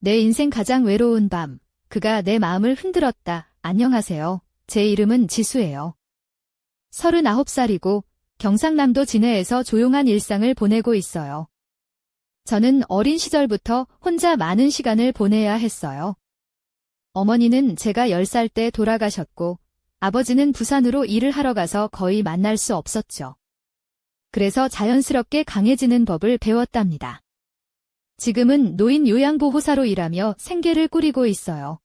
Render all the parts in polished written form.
내 인생 가장 외로운 밤, 그가 내 마음을 흔들었다. 안녕하세요. 제 이름은 지수예요. 39살이고 경상남도 진해에서 조용한 일상을 보내고 있어요. 저는 어린 시절부터 혼자 많은 시간을 보내야 했어요. 어머니는 제가 10살 때 돌아가셨고 아버지는 부산으로 일을 하러 가서 거의 만날 수 없었죠. 그래서 자연스럽게 강해지는 법을 배웠답니다. 지금은 노인 요양보호사로 일하며 생계를 꾸리고 있어요.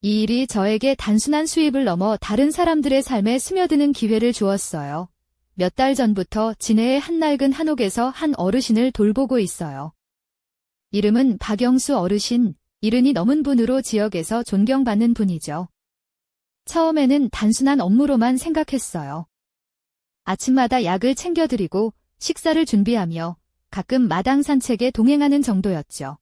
이 일이 저에게 단순한 수입을 넘어 다른 사람들의 삶에 스며드는 기회를 주었어요. 몇 달 전부터 진해의 한낡은 한옥에서 한 어르신을 돌보고 있어요. 이름은 박영수 어르신, 70이 넘은 분으로 지역에서 존경받는 분이죠. 처음에는 단순한 업무로만 생각했어요. 아침마다 약을 챙겨드리고 식사를 준비하며 가끔 마당 산책에 동행하는 정도였죠.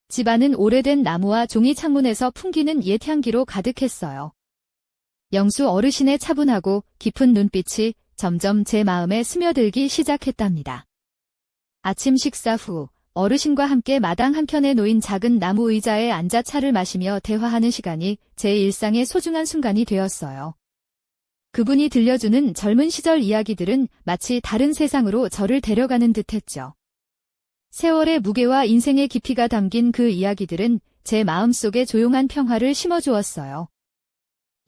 집안은 오래된 나무와 종이 창문에서 풍기는 옛 향기로 가득했어요. 영수 어르신의 차분하고 깊은 눈빛이 점점 제 마음에 스며들기 시작했답니다. 아침 식사 후 어르신과 함께 마당 한켠에 놓인 작은 나무 의자에 앉아 차를 마시며 대화하는 시간이 제 일상의 소중한 순간이 되었어요. 그분이 들려주는 젊은 시절 이야기들은 마치 다른 세상으로 저를 데려가는 듯했죠. 세월의 무게와 인생의 깊이가 담긴 그 이야기들은 제 마음속에 조용한 평화를 심어주었어요.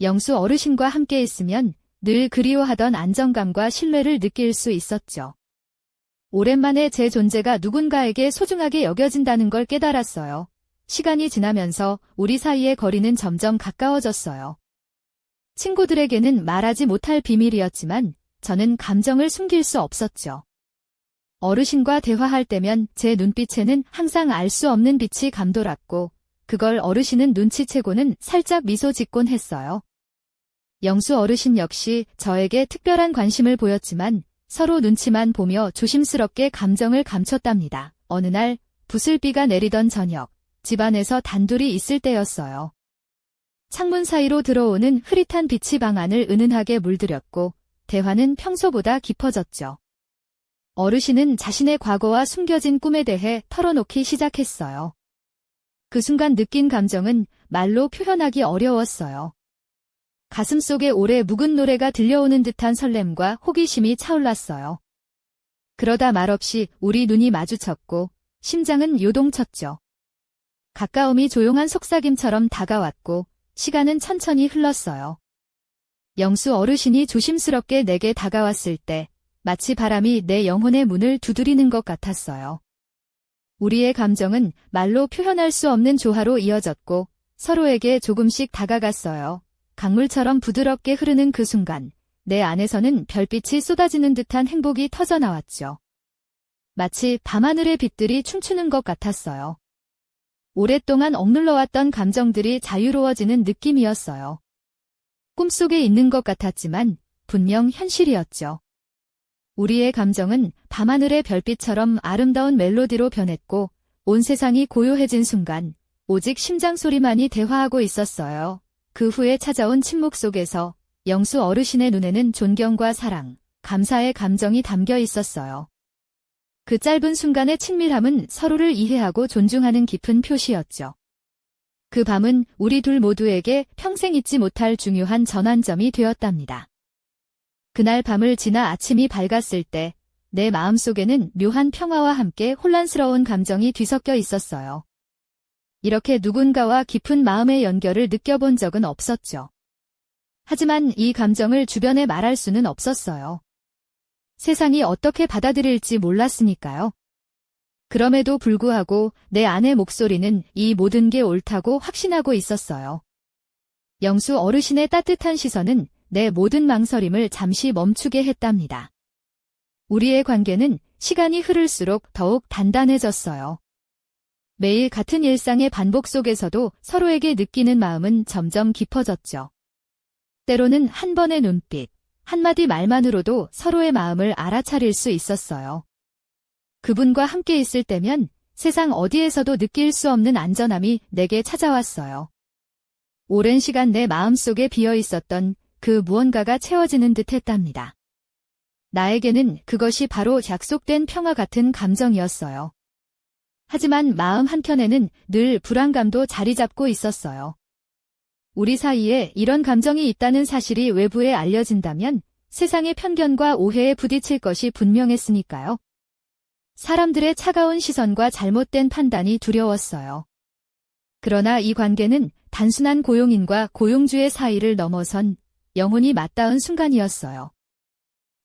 영수 어르신과 함께 있으면 늘 그리워하던 안정감과 신뢰를 느낄 수 있었죠. 오랜만에 제 존재가 누군가에게 소중하게 여겨진다는 걸 깨달았어요. 시간이 지나면서 우리 사이의 거리는 점점 가까워졌어요. 친구들에게는 말하지 못할 비밀이었지만 저는 감정을 숨길 수 없었죠. 어르신과 대화할 때면 제 눈빛에는 항상 알 수 없는 빛이 감돌았고 그걸 어르신은 눈치채고는 살짝 미소 짓곤 했어요. 영수 어르신 역시 저에게 특별한 관심을 보였지만 서로 눈치만 보며 조심스럽게 감정을 감췄답니다. 어느 날 부슬비가 내리던 저녁, 집안에서 단둘이 있을 때였어요. 창문 사이로 들어오는 흐릿한 빛이 방 안을 은은하게 물들였고 대화는 평소보다 깊어졌죠. 어르신은 자신의 과거와 숨겨진 꿈에 대해 털어놓기 시작했어요. 그 순간 느낀 감정은 말로 표현하기 어려웠어요. 가슴속에 오래 묵은 노래가 들려오는 듯한 설렘과 호기심이 차올랐어요. 그러다 말없이 우리 눈이 마주쳤고 심장은 요동쳤죠. 가까움이 조용한 속삭임처럼 다가왔고 시간은 천천히 흘렀어요. 영수 어르신이 조심스럽게 내게 다가왔을 때 마치 바람이 내 영혼의 문을 두드리는 것 같았어요. 우리의 감정은 말로 표현할 수 없는 조화로 이어졌고 서로에게 조금씩 다가갔어요. 강물처럼 부드럽게 흐르는 그 순간 내 안에서는 별빛이 쏟아지는 듯한 행복이 터져나왔죠. 마치 밤하늘의 빛들이 춤추는 것 같았어요. 오랫동안 억눌러왔던 감정들이 자유로워지는 느낌이었어요. 꿈속에 있는 것 같았지만 분명 현실이었죠. 우리의 감정은 밤하늘의 별빛처럼 아름다운 멜로디로 변했고 온 세상이 고요해진 순간 오직 심장 소리만이 대화하고 있었어요. 그 후에 찾아온 침묵 속에서 영수 어르신의 눈에는 존경과 사랑, 감사의 감정이 담겨 있었어요. 그 짧은 순간의 친밀함은 서로를 이해하고 존중하는 깊은 표시였죠. 그 밤은 우리 둘 모두에게 평생 잊지 못할 중요한 전환점이 되었답니다. 그날 밤을 지나 아침이 밝았을 때 내 마음속에는 묘한 평화와 함께 혼란스러운 감정이 뒤섞여 있었어요. 이렇게 누군가와 깊은 마음의 연결을 느껴본 적은 없었죠. 하지만 이 감정을 주변에 말할 수는 없었어요. 세상이 어떻게 받아들일지 몰랐으니까요. 그럼에도 불구하고 내 안의 목소리는 이 모든 게 옳다고 확신하고 있었어요. 영수 어르신의 따뜻한 시선은 내 모든 망설임을 잠시 멈추게 했답니다. 우리의 관계는 시간이 흐를수록 더욱 단단해졌어요. 매일 같은 일상의 반복 속에서도 서로에게 느끼는 마음은 점점 깊어졌죠. 때로는 한 번의 눈빛, 한마디 말만으로도 서로의 마음을 알아차릴 수 있었어요. 그분과 함께 있을 때면 세상 어디에서도 느낄 수 없는 안전함이 내게 찾아왔어요. 오랜 시간 내 마음속에 비어 있었던 그 무언가가 채워지는 듯 했답니다. 나에게는 그것이 바로 약속된 평화 같은 감정이었어요. 하지만 마음 한켠에는 늘 불안감도 자리 잡고 있었어요. 우리 사이에 이런 감정이 있다는 사실이 외부에 알려진다면 세상의 편견과 오해에 부딪힐 것이 분명했으니까요. 사람들의 차가운 시선과 잘못된 판단이 두려웠어요. 그러나 이 관계는 단순한 고용인과 고용주의 사이를 넘어선 영혼이 맞닿은 순간이었어요.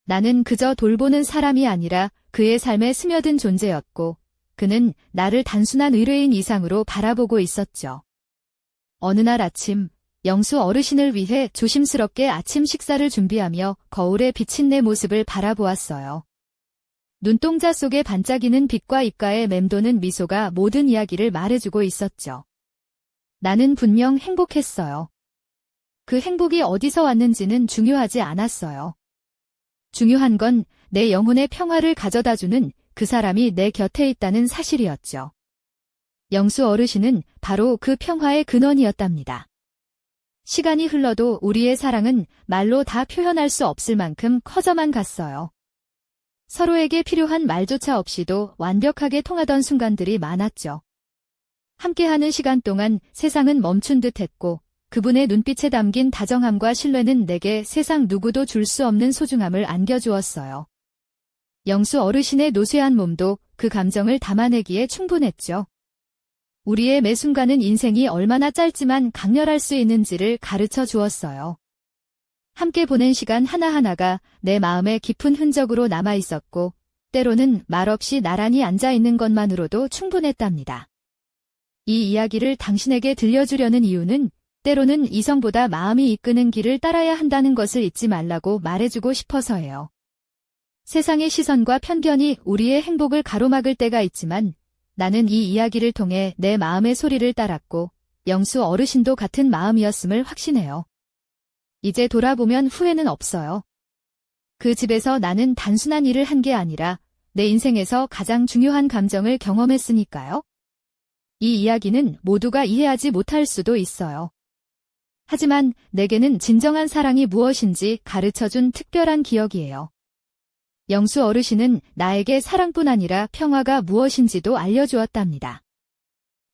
나는 그저 돌보는 사람이 아니라 그의 삶에 스며든 존재였고, 그는 나를 단순한 의뢰인 이상으로 바라보고 있었죠. 어느 날 아침, 영수 어르신을 위해 조심스럽게 아침 식사를 준비하며 거울에 비친 내 모습을 바라보았어요. 눈동자 속에 반짝이는 빛과 입가에 맴도는 미소가 모든 이야기를 말해주고 있었죠. 나는 분명 행복했어요. 그 행복이 어디서 왔는지는 중요하지 않았어요. 중요한 건 내 영혼의 평화를 가져다주는 그 사람이 내 곁에 있다는 사실이었죠. 영수 어르신은 바로 그 평화의 근원이었답니다. 시간이 흘러도 우리의 사랑은 말로 다 표현할 수 없을 만큼 커져만 갔어요. 서로에게 필요한 말조차 없이도 완벽하게 통하던 순간들이 많았죠. 함께하는 시간 동안 세상은 멈춘 듯 했고, 그분의 눈빛에 담긴 다정함과 신뢰는 내게 세상 누구도 줄 수 없는 소중함을 안겨주었어요. 영수 어르신의 노쇠한 몸도 그 감정을 담아내기에 충분했죠. 우리의 매 순간은 인생이 얼마나 짧지만 강렬할 수 있는지를 가르쳐 주었어요. 함께 보낸 시간 하나하나가 내 마음에 깊은 흔적으로 남아 있었고, 때로는 말없이 나란히 앉아 있는 것만으로도 충분했답니다. 이 이야기를 당신에게 들려주려는 이유는 때로는 이성보다 마음이 이끄는 길을 따라야 한다는 것을 잊지 말라고 말해주고 싶어서예요. 세상의 시선과 편견이 우리의 행복을 가로막을 때가 있지만 나는 이 이야기를 통해 내 마음의 소리를 따랐고 영수 어르신도 같은 마음이었음을 확신해요. 이제 돌아보면 후회는 없어요. 그 집에서 나는 단순한 일을 한 게 아니라 내 인생에서 가장 중요한 감정을 경험했으니까요. 이 이야기는 모두가 이해하지 못할 수도 있어요. 하지만 내게는 진정한 사랑이 무엇인지 가르쳐준 특별한 기억이에요. 영수 어르신은 나에게 사랑뿐 아니라 평화가 무엇인지도 알려주었답니다.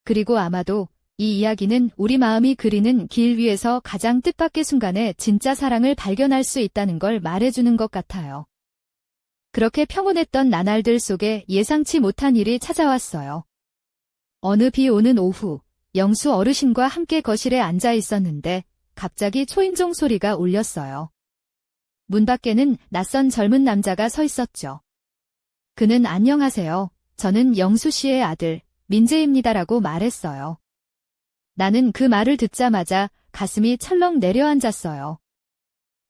그리고 아마도 이 이야기는 우리 마음이 그리는 길 위에서 가장 뜻밖의 순간에 진짜 사랑을 발견할 수 있다는 걸 말해주는 것 같아요. 그렇게 평온했던 나날들 속에 예상치 못한 일이 찾아왔어요. 어느 비 오는 오후, 영수 어르신과 함께 거실에 앉아 있었는데 갑자기 초인종 소리가 울렸어요. 문 밖에는 낯선 젊은 남자가 서 있었죠. 그는 안녕하세요. 저는 영수 씨의 아들, 민재입니다라고 말했어요. 나는 그 말을 듣자마자 가슴이 철렁 내려앉았어요.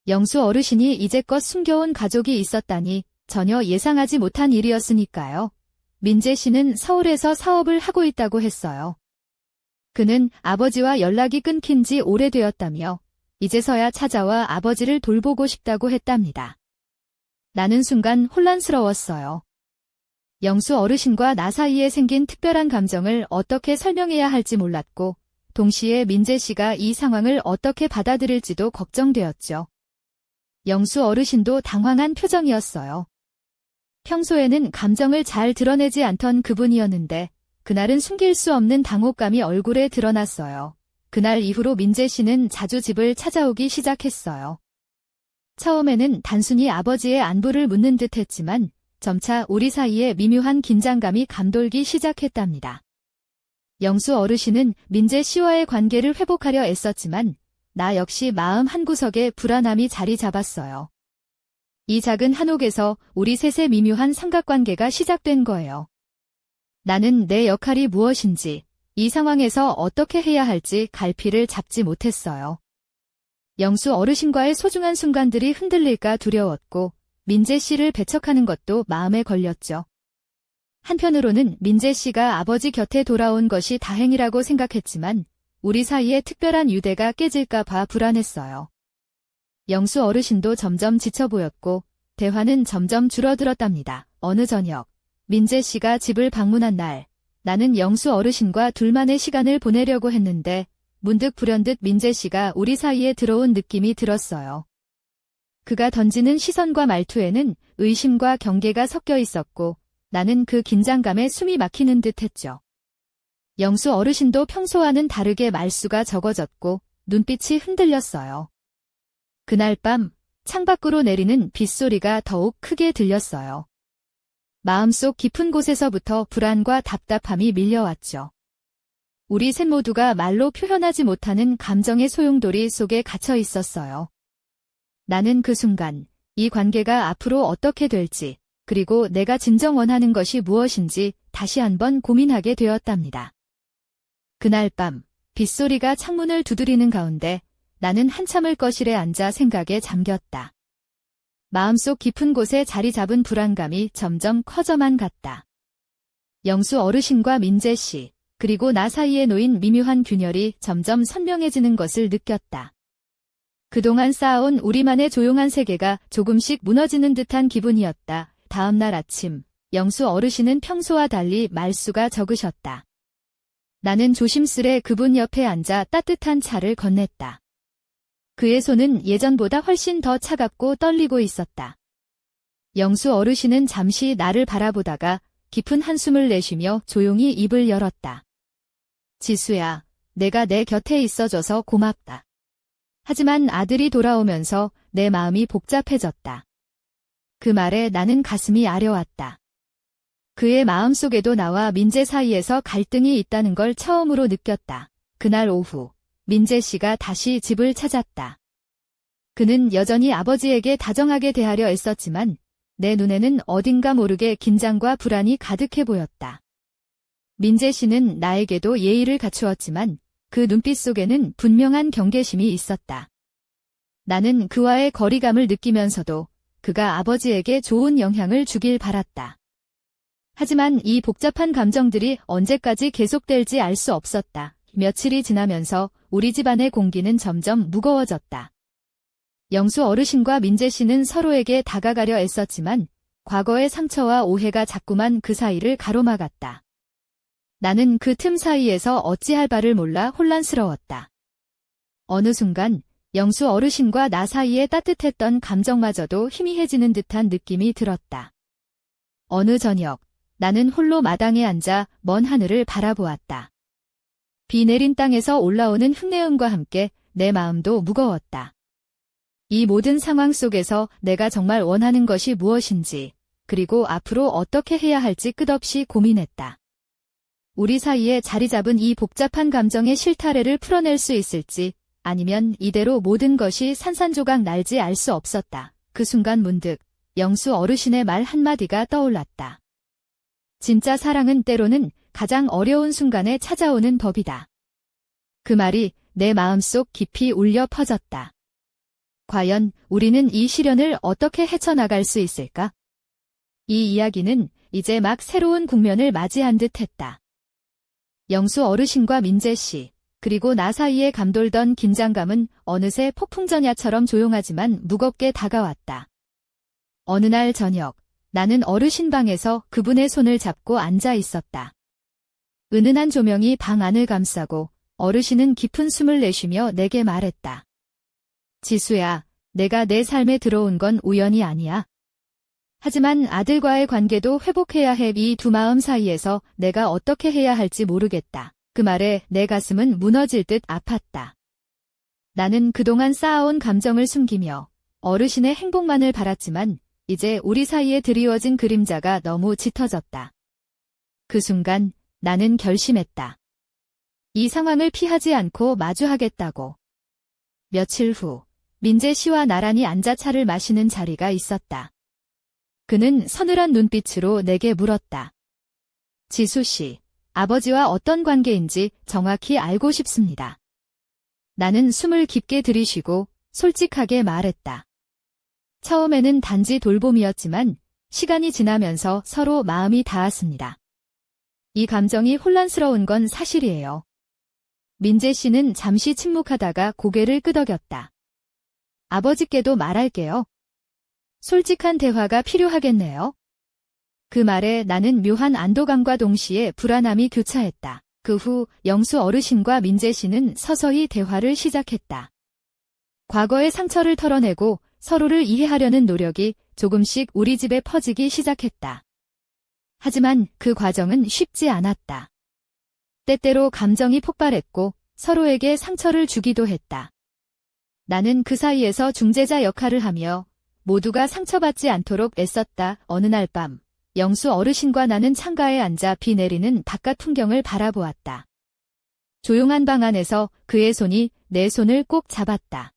영수 어르신이 이제껏 숨겨온 가족이 있었다니 전혀 예상하지 못한 일이었으니까요. 민재 씨는 서울에서 사업을 하고 있다고 했어요. 그는 아버지와 연락이 끊긴 지 오래되었다며 이제서야 찾아와 아버지를 돌보고 싶다고 했답니다. 나는 순간 혼란스러웠어요. 영수 어르신과 나 사이에 생긴 특별한 감정을 어떻게 설명해야 할지 몰랐고 동시에 민재 씨가 이 상황을 어떻게 받아들일지도 걱정되었죠. 영수 어르신도 당황한 표정이었어요. 평소에는 감정을 잘 드러내지 않던 그분이었는데 그날은 숨길 수 없는 당혹감이 얼굴에 드러났어요. 그날 이후로 민재 씨는 자주 집을 찾아오기 시작했어요. 처음에는 단순히 아버지의 안부를 묻는 듯 했지만 점차 우리 사이에 미묘한 긴장감이 감돌기 시작했답니다. 영수 어르신은 민재 씨와의 관계를 회복하려 애썼지만 나 역시 마음 한구석에 불안함이 자리 잡았어요. 이 작은 한옥에서 우리 셋의 미묘한 삼각관계가 시작된 거예요. 나는 내 역할이 무엇인지, 이 상황에서 어떻게 해야 할지 갈피를 잡지 못했어요. 영수 어르신과의 소중한 순간들이 흔들릴까 두려웠고 민재 씨를 배척하는 것도 마음에 걸렸죠. 한편으로는 민재 씨가 아버지 곁에 돌아온 것이 다행이라고 생각했지만 우리 사이에 특별한 유대가 깨질까 봐 불안했어요. 영수 어르신도 점점 지쳐 보였고 대화는 점점 줄어들었답니다. 어느 저녁, 민재 씨가 집을 방문한 날, 나는 영수 어르신과 둘만의 시간을 보내려고 했는데 문득 불현듯 민재 씨가 우리 사이에 들어온 느낌이 들었어요. 그가 던지는 시선과 말투에는 의심과 경계가 섞여 있었고 나는 그 긴장감에 숨이 막히는 듯 했죠. 영수 어르신도 평소와는 다르게 말수가 적어졌고 눈빛이 흔들렸어요. 그날 밤 창밖으로 내리는 빗소리가 더욱 크게 들렸어요. 마음속 깊은 곳에서부터 불안과 답답함이 밀려왔죠. 우리 셋 모두가 말로 표현하지 못하는 감정의 소용돌이 속에 갇혀 있었어요. 나는 그 순간 이 관계가 앞으로 어떻게 될지, 그리고 내가 진정 원하는 것이 무엇인지 다시 한번 고민하게 되었답니다. 그날 밤 빗소리가 창문을 두드리는 가운데 나는 한참을 거실에 앉아 생각에 잠겼다. 마음속 깊은 곳에 자리 잡은 불안감이 점점 커져만 갔다. 영수 어르신과 민재 씨, 그리고 나 사이에 놓인 미묘한 균열이 점점 선명해지는 것을 느꼈다. 그동안 쌓아온 우리만의 조용한 세계가 조금씩 무너지는 듯한 기분이었다. 다음 날 아침, 영수 어르신은 평소와 달리 말수가 적으셨다. 나는 조심스레 그분 옆에 앉아 따뜻한 차를 건넸다. 그의 손은 예전보다 훨씬 더 차갑고 떨리고 있었다. 영수 어르신은 잠시 나를 바라보다가 깊은 한숨을 내쉬며 조용히 입을 열었다. 지수야, 내가 내 곁에 있어줘서 고맙다. 하지만 아들이 돌아오면서 내 마음이 복잡해졌다. 그 말에 나는 가슴이 아려왔다. 그의 마음속에도 나와 민재 사이에서 갈등이 있다는 걸 처음으로 느꼈다. 그날 오후, 민재 씨가 다시 집을 찾았다. 그는 여전히 아버지에게 다정하게 대하려 애썼지만 내 눈에는 어딘가 모르게 긴장과 불안이 가득해 보였다. 민재 씨는 나에게도 예의를 갖추었지만 그 눈빛 속에는 분명한 경계심이 있었다. 나는 그와의 거리감을 느끼면서도 그가 아버지에게 좋은 영향을 주길 바랐다. 하지만 이 복잡한 감정들이 언제까지 계속될지 알 수 없었다. 며칠이 지나면서 우리 집안의 공기는 점점 무거워졌다. 영수 어르신과 민재 씨는 서로에게 다가가려 애썼지만 과거의 상처와 오해가 자꾸만 그 사이를 가로막았다. 나는 그 틈 사이에서 어찌할 바를 몰라 혼란스러웠다. 어느 순간 영수 어르신과 나 사이에 따뜻했던 감정마저도 희미해지는 듯한 느낌이 들었다. 어느 저녁, 나는 홀로 마당에 앉아 먼 하늘을 바라보았다. 비 내린 땅에서 올라오는 흙내음과 함께 내 마음도 무거웠다. 이 모든 상황 속에서 내가 정말 원하는 것이 무엇인지, 그리고 앞으로 어떻게 해야 할지 끝없이 고민했다. 우리 사이에 자리 잡은 이 복잡한 감정의 실타래를 풀어낼 수 있을지, 아니면 이대로 모든 것이 산산조각 날지 알 수 없었다. 그 순간 문득 영수 어르신의 말 한마디가 떠올랐다. 진짜 사랑은 때로는 가장 어려운 순간에 찾아오는 법이다. 그 말이 내 마음속 깊이 울려 퍼졌다. 과연 우리는 이 시련을 어떻게 헤쳐나갈 수 있을까? 이 이야기는 이제 막 새로운 국면을 맞이한 듯 했다. 영수 어르신과 민재 씨, 그리고 나 사이에 감돌던 긴장감은 어느새 폭풍전야처럼 조용하지만 무겁게 다가왔다. 어느 날 저녁, 나는 어르신 방에서 그분의 손을 잡고 앉아 있었다. 은은한 조명이 방 안을 감싸고 어르신은 깊은 숨을 내쉬며 내게 말했다. 지수야, 내가 내 삶에 들어온 건 우연이 아니야. 하지만 아들과의 관계도 회복해야 해. 이 두 마음 사이에서 내가 어떻게 해야 할지 모르겠다. 그 말에 내 가슴은 무너질 듯 아팠다. 나는 그동안 쌓아온 감정을 숨기며 어르신의 행복만을 바랐지만 이제 우리 사이에 드리워진 그림자가 너무 짙어졌다. 그 순간 나는 결심했다. 이 상황을 피하지 않고 마주하겠다고. 며칠 후 민재 씨와 나란히 앉아 차를 마시는 자리가 있었다. 그는 서늘한 눈빛으로 내게 물었다. 지수 씨, 아버지와 어떤 관계인지 정확히 알고 싶습니다. 나는 숨을 깊게 들이쉬고 솔직하게 말했다. 처음에는 단지 돌봄이었지만 시간이 지나면서 서로 마음이 닿았습니다. 이 감정이 혼란스러운 건 사실이에요. 민재 씨는 잠시 침묵하다가 고개를 끄덕였다. 아버지께도 말할게요. 솔직한 대화가 필요하겠네요. 그 말에 나는 묘한 안도감과 동시에 불안함이 교차했다. 그 후 영수 어르신과 민재 씨는 서서히 대화를 시작했다. 과거의 상처를 털어내고 서로를 이해하려는 노력이 조금씩 우리 집에 퍼지기 시작했다. 하지만 그 과정은 쉽지 않았다. 때때로 감정이 폭발했고 서로에게 상처를 주기도 했다. 나는 그 사이에서 중재자 역할을 하며 모두가 상처받지 않도록 애썼다. 어느 날 밤, 영수 어르신과 나는 창가에 앉아 비 내리는 바깥 풍경을 바라보았다. 조용한 방 안에서 그의 손이 내 손을 꼭 잡았다.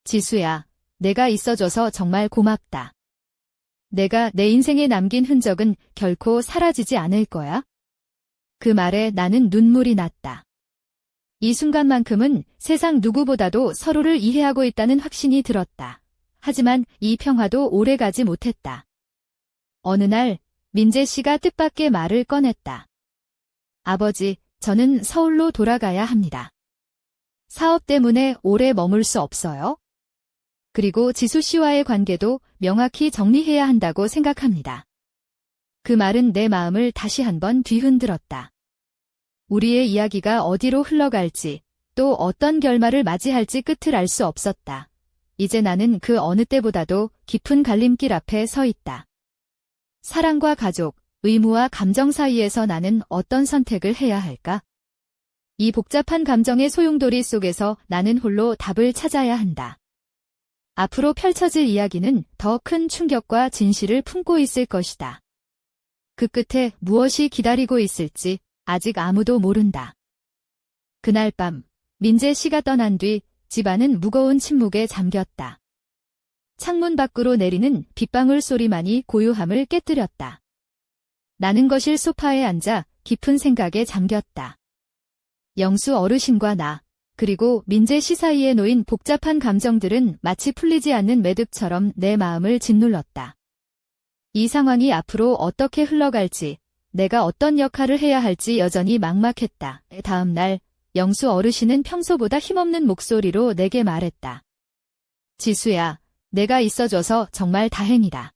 지수야, 내가 있어줘서 정말 고맙다. 내가 내 인생에 남긴 흔적은 결코 사라지지 않을 거야. 그 말에 나는 눈물이 났다. 이 순간만큼은 세상 누구보다도 서로를 이해하고 있다는 확신이 들었다. 하지만 이 평화도 오래가지 못했다. 어느 날 민재 씨가 뜻밖의 말을 꺼냈다. 아버지, 저는 서울로 돌아가야 합니다. 사업 때문에 오래 머물 수 없어요. 그리고 지수 씨와의 관계도 명확히 정리해야 한다고 생각합니다. 그 말은 내 마음을 다시 한번 뒤흔들었다. 우리의 이야기가 어디로 흘러갈지, 또 어떤 결말을 맞이할지 끝을 알 수 없었다. 이제 나는 그 어느 때보다도 깊은 갈림길 앞에 서 있다. 사랑과 가족, 의무와 감정 사이에서 나는 어떤 선택을 해야 할까? 이 복잡한 감정의 소용돌이 속에서 나는 홀로 답을 찾아야 한다. 앞으로 펼쳐질 이야기는 더 큰 충격과 진실을 품고 있을 것이다. 그 끝에 무엇이 기다리고 있을지 아직 아무도 모른다. 그날 밤, 민재 씨가 떠난 뒤 집안은 무거운 침묵에 잠겼다. 창문 밖으로 내리는 빗방울 소리만이 고요함을 깨뜨렸다. 나는 거실 소파에 앉아 깊은 생각에 잠겼다. 영수 어르신과 나, 그리고 민재 씨 사이에 놓인 복잡한 감정들은 마치 풀리지 않는 매듭처럼 내 마음을 짓눌렀다. 이 상황이 앞으로 어떻게 흘러갈지, 내가 어떤 역할을 해야 할지 여전히 막막했다. 다음 날, 영수 어르신은 평소보다 힘없는 목소리로 내게 말했다. 지수야, 내가 있어줘서 정말 다행이다.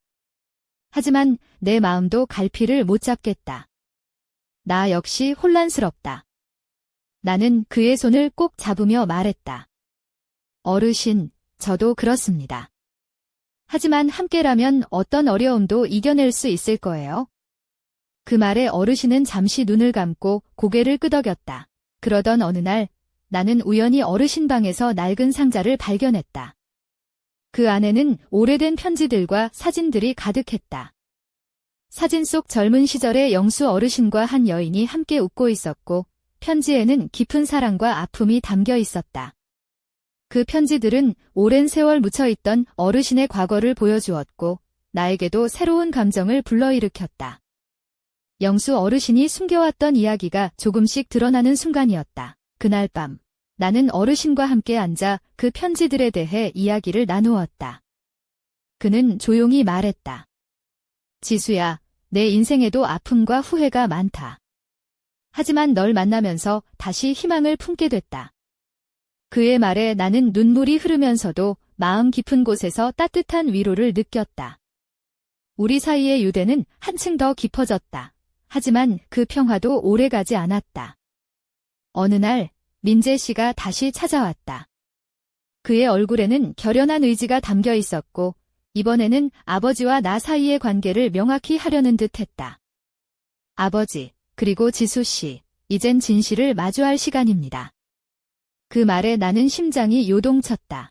하지만 내 마음도 갈피를 못 잡겠다. 나 역시 혼란스럽다. 나는 그의 손을 꼭 잡으며 말했다. 어르신, 저도 그렇습니다. 하지만 함께라면 어떤 어려움도 이겨낼 수 있을 거예요. 그 말에 어르신은 잠시 눈을 감고 고개를 끄덕였다. 그러던 어느 날, 나는 우연히 어르신 방에서 낡은 상자를 발견했다. 그 안에는 오래된 편지들과 사진들이 가득했다. 사진 속 젊은 시절의 영수 어르신과 한 여인이 함께 웃고 있었고, 편지에는 깊은 사랑과 아픔이 담겨 있었다. 그 편지들은 오랜 세월 묻혀있던 어르신의 과거를 보여주었고, 나에게도 새로운 감정을 불러일으켰다. 영수 어르신이 숨겨왔던 이야기가 조금씩 드러나는 순간이었다. 그날 밤, 나는 어르신과 함께 앉아 그 편지들에 대해 이야기를 나누었다. 그는 조용히 말했다. 지수야, 내 인생에도 아픔과 후회가 많다. 하지만 널 만나면서 다시 희망을 품게 됐다. 그의 말에 나는 눈물이 흐르면서도 마음 깊은 곳에서 따뜻한 위로를 느꼈다. 우리 사이의 유대는 한층 더 깊어졌다. 하지만 그 평화도 오래가지 않았다. 어느 날 민재 씨가 다시 찾아왔다. 그의 얼굴에는 결연한 의지가 담겨 있었고 이번에는 아버지와 나 사이의 관계를 명확히 하려는 듯했다. 아버지, 그리고 지수 씨, 이젠 진실을 마주할 시간입니다. 그 말에 나는 심장이 요동쳤다.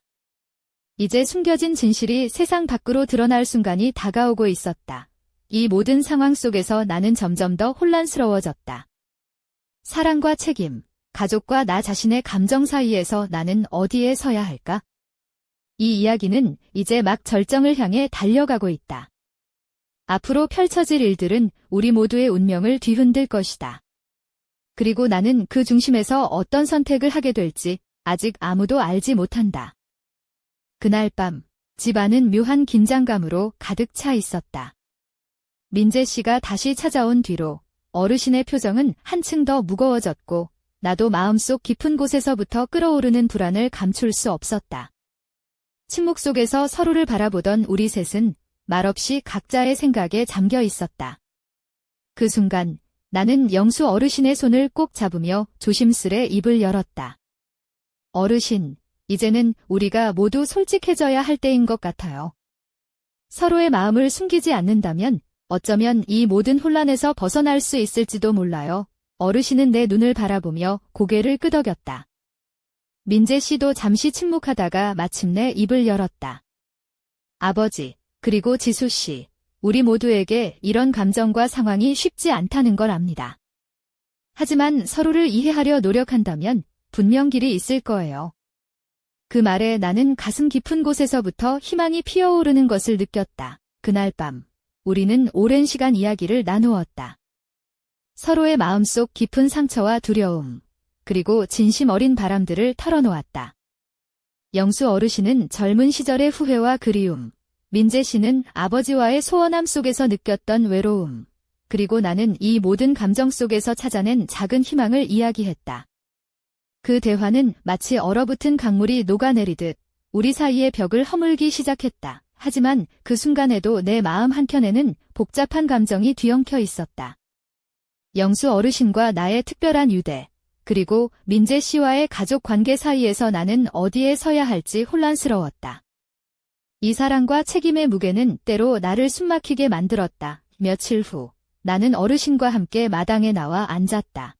이제 숨겨진 진실이 세상 밖으로 드러날 순간이 다가오고 있었다. 이 모든 상황 속에서 나는 점점 더 혼란스러워졌다. 사랑과 책임, 가족과 나 자신의 감정 사이에서 나는 어디에 서야 할까? 이 이야기는 이제 막 절정을 향해 달려가고 있다. 앞으로 펼쳐질 일들은 우리 모두의 운명을 뒤흔들 것이다. 그리고 나는 그 중심에서 어떤 선택을 하게 될지 아직 아무도 알지 못한다. 그날 밤, 집안은 묘한 긴장감으로 가득 차 있었다. 민재 씨가 다시 찾아온 뒤로 어르신의 표정은 한층 더 무거워졌고 나도 마음속 깊은 곳에서부터 끓어오르는 불안을 감출 수 없었다. 침묵 속에서 서로를 바라보던 우리 셋은 말없이 각자의 생각에 잠겨 있었다. 그 순간 나는 영수 어르신의 손을 꼭 잡으며 조심스레 입을 열었다. 어르신, 이제는 우리가 모두 솔직해져야 할 때인 것 같아요. 서로의 마음을 숨기지 않는다면 어쩌면 이 모든 혼란에서 벗어날 수 있을지도 몰라요. 어르신은 내 눈을 바라보며 고개를 끄덕였다. 민재 씨도 잠시 침묵하다가 마침내 입을 열었다. 아버지, 그리고 지수 씨, 우리 모두에게 이런 감정과 상황이 쉽지 않다는 걸 압니다. 하지만 서로를 이해하려 노력한다면 분명 길이 있을 거예요. 그 말에 나는 가슴 깊은 곳에서부터 희망이 피어오르는 것을 느꼈다. 그날 밤, 우리는 오랜 시간 이야기를 나누었다. 서로의 마음속 깊은 상처와 두려움, 그리고 진심 어린 바람들을 털어놓았다. 영수 어르신은 젊은 시절의 후회와 그리움, 민재 씨는 아버지와의 소원함 속에서 느꼈던 외로움, 그리고 나는 이 모든 감정 속에서 찾아낸 작은 희망을 이야기했다. 그 대화는 마치 얼어붙은 강물이 녹아내리듯 우리 사이의 벽을 허물기 시작했다. 하지만 그 순간에도 내 마음 한켠에는 복잡한 감정이 뒤엉켜 있었다. 영수 어르신과 나의 특별한 유대, 그리고 민재 씨와의 가족 관계 사이에서 나는 어디에 서야 할지 혼란스러웠다. 이 사랑과 책임의 무게는 때로 나를 숨막히게 만들었다. 며칠 후, 나는 어르신과 함께 마당에 나와 앉았다.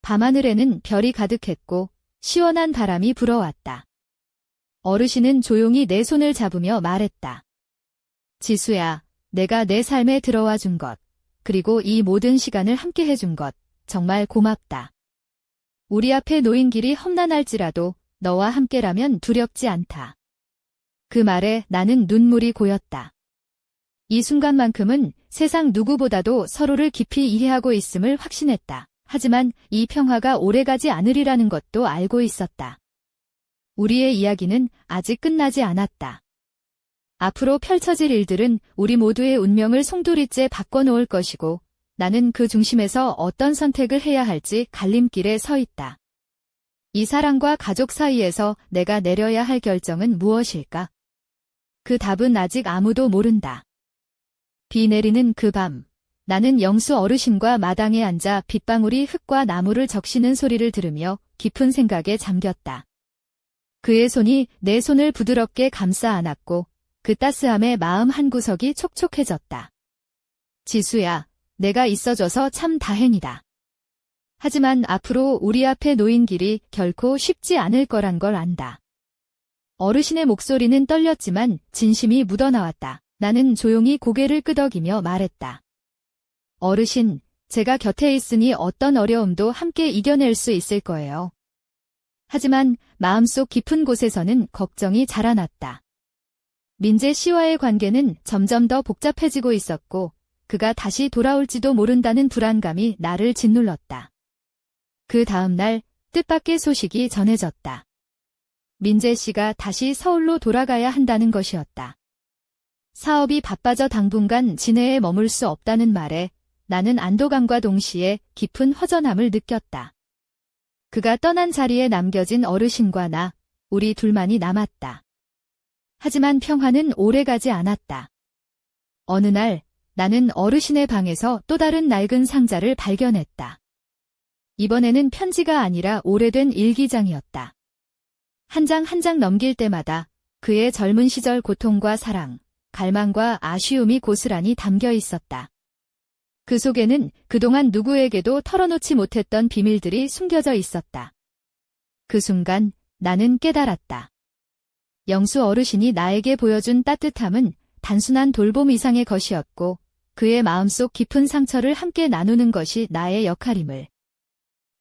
밤하늘에는 별이 가득했고 시원한 바람이 불어왔다. 어르신은 조용히 내 손을 잡으며 말했다. 지수야, 내가 내 삶에 들어와 준 것, 그리고 이 모든 시간을 함께 해준 것, 정말 고맙다. 우리 앞에 놓인 길이 험난할지라도 너와 함께라면 두렵지 않다. 그 말에 나는 눈물이 고였다. 이 순간만큼은 세상 누구보다도 서로를 깊이 이해하고 있음을 확신했다. 하지만 이 평화가 오래가지 않으리라는 것도 알고 있었다. 우리의 이야기는 아직 끝나지 않았다. 앞으로 펼쳐질 일들은 우리 모두의 운명을 송두리째 바꿔놓을 것이고 나는 그 중심에서 어떤 선택을 해야 할지 갈림길에 서 있다. 이 사랑과 가족 사이에서 내가 내려야 할 결정은 무엇일까? 그 답은 아직 아무도 모른다. 비 내리는 그 밤, 나는 영수 어르신과 마당에 앉아 빗방울이 흙과 나무를 적시는 소리를 들으며 깊은 생각에 잠겼다. 그의 손이 내 손을 부드럽게 감싸 안았고 그 따스함에 마음 한구석이 촉촉해졌다. 지수야, 내가 있어줘서 참 다행이다. 하지만 앞으로 우리 앞에 놓인 길이 결코 쉽지 않을 거란 걸 안다. 어르신의 목소리는 떨렸지만 진심이 묻어나왔다. 나는 조용히 고개를 끄덕이며 말했다. 어르신, 제가 곁에 있으니 어떤 어려움도 함께 이겨낼 수 있을 거예요. 하지만 마음속 깊은 곳에서는 걱정이 자라났다. 민재 씨와의 관계는 점점 더 복잡해지고 있었고 그가 다시 돌아올지도 모른다는 불안감이 나를 짓눌렀다. 그 다음 날 뜻밖의 소식이 전해졌다. 민재 씨가 다시 서울로 돌아가야 한다는 것이었다. 사업이 바빠져 당분간 진해에 머물 수 없다는 말에 나는 안도감과 동시에 깊은 허전함을 느꼈다. 그가 떠난 자리에 남겨진 어르신과 나, 우리 둘만이 남았다. 하지만 평화는 오래가지 않았다. 어느 날 나는 어르신의 방에서 또 다른 낡은 상자를 발견했다. 이번에는 편지가 아니라 오래된 일기장이었다. 한 장 한 장 넘길 때마다 그의 젊은 시절 고통과 사랑, 갈망과 아쉬움이 고스란히 담겨 있었다. 그 속에는 그동안 누구에게도 털어놓지 못했던 비밀들이 숨겨져 있었다. 그 순간 나는 깨달았다. 영수 어르신이 나에게 보여준 따뜻함은 단순한 돌봄 이상의 것이었고 그의 마음속 깊은 상처를 함께 나누는 것이 나의 역할임을.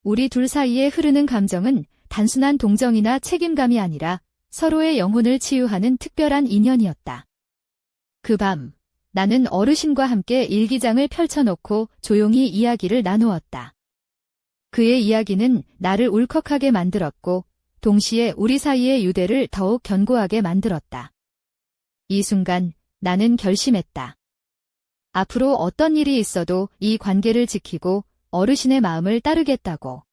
우리 둘 사이에 흐르는 감정은 단순한 동정이나 책임감이 아니라 서로의 영혼을 치유하는 특별한 인연이었다. 그 밤, 나는 어르신과 함께 일기장을 펼쳐놓고 조용히 이야기를 나누었다. 그의 이야기는 나를 울컥하게 만들었고 동시에 우리 사이의 유대를 더욱 견고하게 만들었다. 이 순간 나는 결심했다. 앞으로 어떤 일이 있어도 이 관계를 지키고 어르신의 마음을 따르겠다고.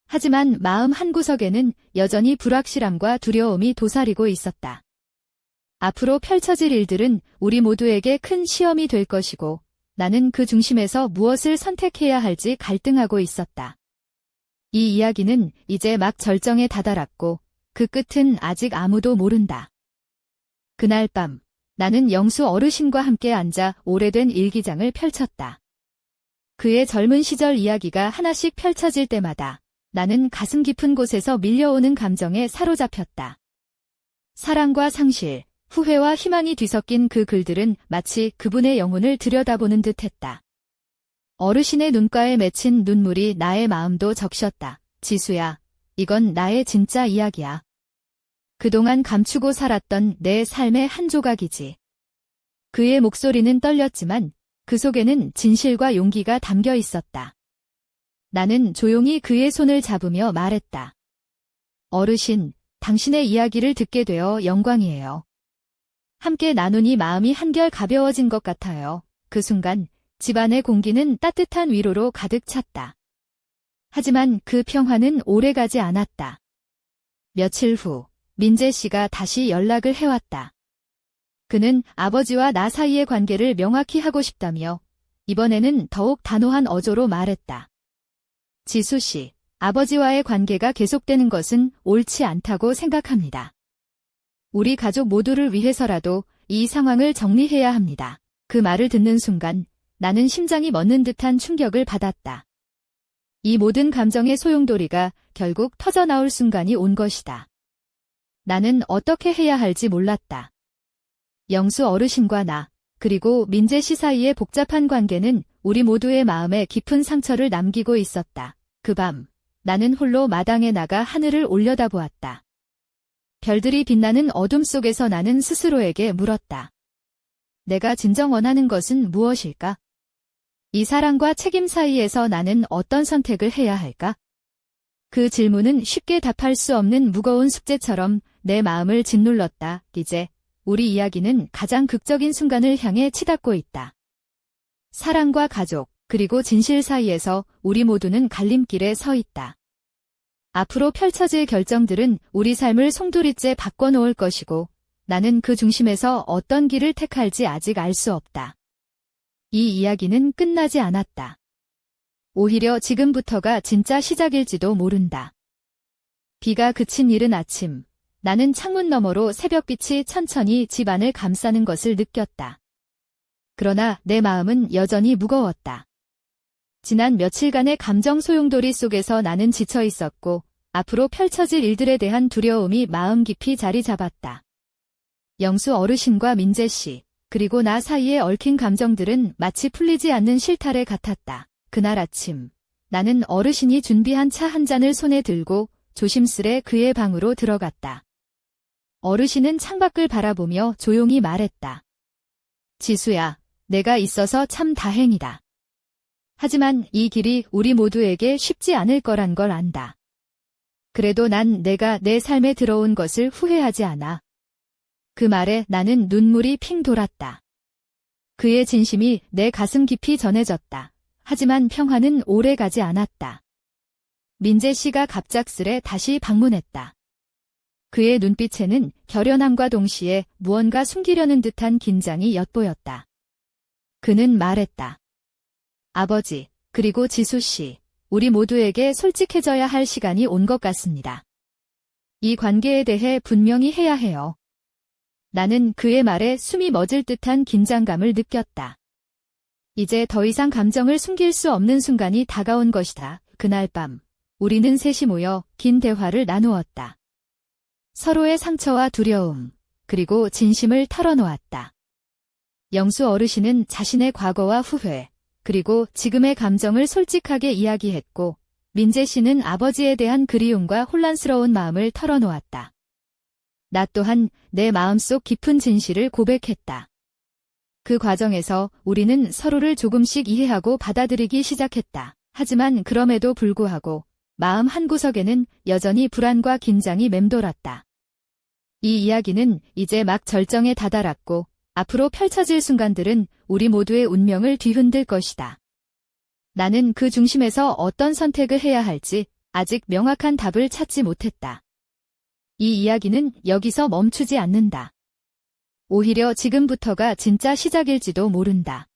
하지만 마음 한구석에는 여전히 불확실함과 두려움이 도사리고 있었다. 앞으로 펼쳐질 일들은 우리 모두에게 큰 시험이 될 것이고 나는 그 중심에서 무엇을 선택해야 할지 갈등하고 있었다. 이 이야기는 이제 막 절정에 다다랐고 그 끝은 아직 아무도 모른다. 그날 밤 나는 영수 어르신과 함께 앉아 오래된 일기장을 펼쳤다. 그의 젊은 시절 이야기가 하나씩 펼쳐질 때마다 나는 가슴 깊은 곳에서 밀려오는 감정에 사로잡혔다. 사랑과 상실, 후회와 희망이 뒤섞인 그 글들은 마치 그분의 영혼을 들여다보는 듯했다. 어르신의 눈가에 맺힌 눈물이 나의 마음도 적셨다. 지수야, 이건 나의 진짜 이야기야. 그동안 감추고 살았던 내 삶의 한 조각이지. 그의 목소리는 떨렸지만 그 속에는 진실과 용기가 담겨 있었다. 나는 조용히 그의 손을 잡으며 말했다. 어르신, 당신의 이야기를 듣게 되어 영광이에요. 함께 나누니 마음이 한결 가벼워진 것 같아요. 그 순간 집안의 공기는 따뜻한 위로로 가득 찼다. 하지만 그 평화는 오래가지 않았다. 며칠 후 민재 씨가 다시 연락을 해왔다. 그는 아버지와 나 사이의 관계를 명확히 하고 싶다며 이번에는 더욱 단호한 어조로 말했다. 지수 씨, 아버지와의 관계가 계속되는 것은 옳지 않다고 생각합니다. 우리 가족 모두를 위해서라도 이 상황을 정리해야 합니다. 그 말을 듣는 순간 나는 심장이 멎는 듯한 충격을 받았다. 이 모든 감정의 소용돌이가 결국 터져나올 순간이 온 것이다. 나는 어떻게 해야 할지 몰랐다. 영수 어르신과 나, 그리고 민재 씨 사이의 복잡한 관계는 우리 모두의 마음에 깊은 상처를 남기고 있었다. 그 밤, 나는 홀로 마당에 나가 하늘을 올려다보았다. 별들이 빛나는 어둠 속에서 나는 스스로에게 물었다. 내가 진정 원하는 것은 무엇일까? 이 사랑과 책임 사이에서 나는 어떤 선택을 해야 할까? 그 질문은 쉽게 답할 수 없는 무거운 숙제처럼 내 마음을 짓눌렀다. 이제 우리 이야기는 가장 극적인 순간을 향해 치닫고 있다. 사랑과 가족, 그리고 진실 사이에서 우리 모두는 갈림길에 서 있다. 앞으로 펼쳐질 결정들은 우리 삶을 송두리째 바꿔놓을 것이고 나는 그 중심에서 어떤 길을 택할지 아직 알 수 없다. 이 이야기는 끝나지 않았다. 오히려 지금부터가 진짜 시작일지도 모른다. 비가 그친 이른 아침, 나는 창문 너머로 새벽빛이 천천히 집안을 감싸는 것을 느꼈다. 그러나 내 마음은 여전히 무거웠다. 지난 며칠간의 감정 소용돌이 속에서 나는 지쳐 있었고 앞으로 펼쳐질 일들에 대한 두려움이 마음 깊이 자리 잡았다. 영수 어르신과 민재 씨, 그리고 나 사이에 얽힌 감정들은 마치 풀리지 않는 실타래 같았다. 그날 아침, 나는 어르신이 준비한 차 한 잔을 손에 들고 조심스레 그의 방으로 들어갔다. 어르신은 창밖을 바라보며 조용히 말했다. 지수야, 내가 있어서 참 다행이다. 하지만 이 길이 우리 모두에게 쉽지 않을 거란 걸 안다. 그래도 난 내가 내 삶에 들어온 것을 후회하지 않아. 그 말에 나는 눈물이 핑 돌았다. 그의 진심이 내 가슴 깊이 전해졌다. 하지만 평화는 오래 가지 않았다. 민재 씨가 갑작스레 다시 방문했다. 그의 눈빛에는 결연함과 동시에 무언가 숨기려는 듯한 긴장이 엿보였다. 그는 말했다. 아버지, 그리고 지수 씨, 우리 모두에게 솔직해져야 할 시간이 온 것 같습니다. 이 관계에 대해 분명히 해야 해요. 나는 그의 말에 숨이 멎을 듯한 긴장감을 느꼈다. 이제 더 이상 감정을 숨길 수 없는 순간이 다가온 것이다. 그날 밤, 우리는 셋이 모여 긴 대화를 나누었다. 서로의 상처와 두려움, 그리고 진심을 털어놓았다. 영수 어르신은 자신의 과거와 후회, 그리고 지금의 감정을 솔직하게 이야기했고, 민재 씨는 아버지에 대한 그리움과 혼란스러운 마음을 털어놓았다. 나 또한 내 마음속 깊은 진실을 고백했다. 그 과정에서 우리는 서로를 조금씩 이해하고 받아들이기 시작했다. 하지만 그럼에도 불구하고 마음 한구석에는 여전히 불안과 긴장이 맴돌았다. 이 이야기는 이제 막 절정에 다다랐고 앞으로 펼쳐질 순간들은 우리 모두의 운명을 뒤흔들 것이다. 나는 그 중심에서 어떤 선택을 해야 할지 아직 명확한 답을 찾지 못했다. 이 이야기는 여기서 멈추지 않는다. 오히려 지금부터가 진짜 시작일지도 모른다.